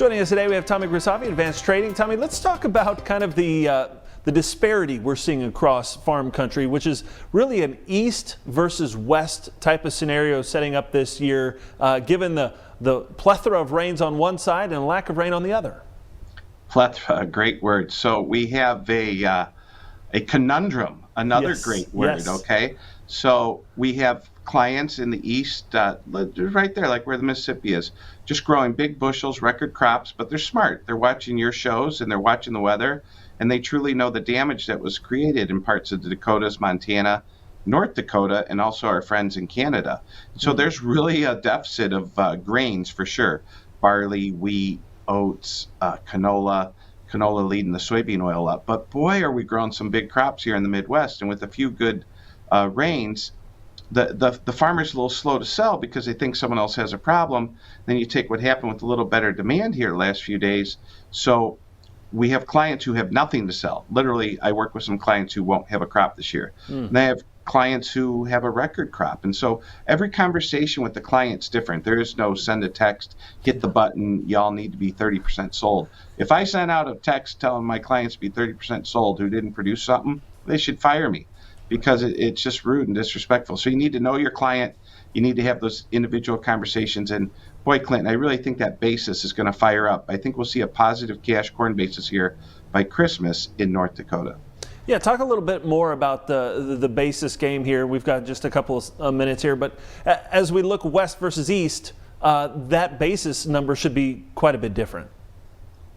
Joining us today, we have Tommy Grisafi, Advanced Trading. Tommy, let's talk about kind of the disparity we're seeing across farm country, which is really an east versus west type of scenario setting up this year, given the plethora of rains on one side and lack of rain on the other. Plethora, great word. So we have a conundrum, another Yes, great word, yes. okay? So we have clients in the east, right there, like where the Mississippi is, just growing big bushels, record crops, but they're smart. They're watching your shows and they're watching the weather, and they truly know the damage that was created in parts of the Dakotas, Montana, North Dakota, and also our friends in Canada. So there's really a deficit of grains for sure. Barley, wheat, oats, canola leading the soybean oil up. But boy, are we growing some big crops here in the Midwest, and with a few good rains, the farmer's a little slow to sell because they think someone else has a problem. Then you take what happened with a little better demand here the last few days. So we have clients who have nothing to sell. Literally, I work with some clients who won't have a crop this year. And I have clients who have a record crop. And so every conversation with the client's different. There is no send a text, hit the button, y'all need to be 30% sold. If I sent out a text telling my clients to be 30% sold who didn't produce something, they should fire me, because it's just rude and disrespectful. So you need to know your client. You need to have those individual conversations. And boy, Clinton, I really think that basis is going to fire up. I think we'll see a positive cash corn basis here by Christmas in North Dakota. Yeah, talk a little bit more about the basis game here. We've got just a couple of minutes here, but as we look west versus east, that basis number should be quite a bit different.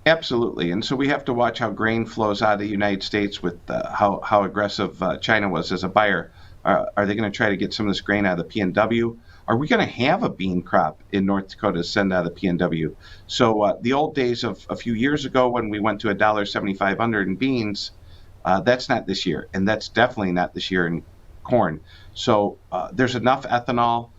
Absolutely. And so we have to watch how grain flows out of the United States with how aggressive China was as a buyer. Are they going to try to get some of this grain out of the PNW? Are we going to have a bean crop in North Dakota to send out of the PNW? So the old days of a few years ago when we went to $1.75 under in beans, that's not this year. And that's definitely not this year in corn. So there's enough ethanol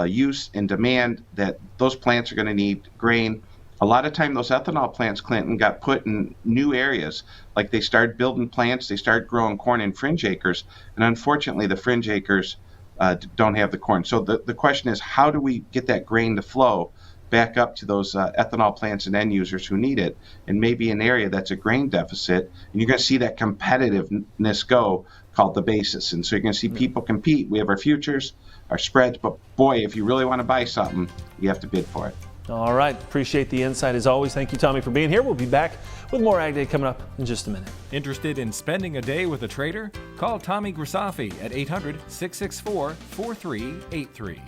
use and demand that those plants are going to need grain. A lot of time those ethanol plants, Clinton, got put in new areas. Like they started building plants, they started growing corn in fringe acres, and unfortunately the fringe acres don't have the corn. So the question is, how do we get that grain to flow back up to those ethanol plants and end users who need it, and maybe an area that's a grain deficit, and you're going to see that competitiveness go, called the basis. And so you're going to see people compete. We have our futures, our spreads, but boy, if you really want to buy something, you have to bid for it. All right. Appreciate the insight as always. Thank you, Tommy, for being here. We'll be back with more Ag Day coming up in just a minute. Interested in spending a day with a trader? Call Tommy Grisafi at 800-664-4383.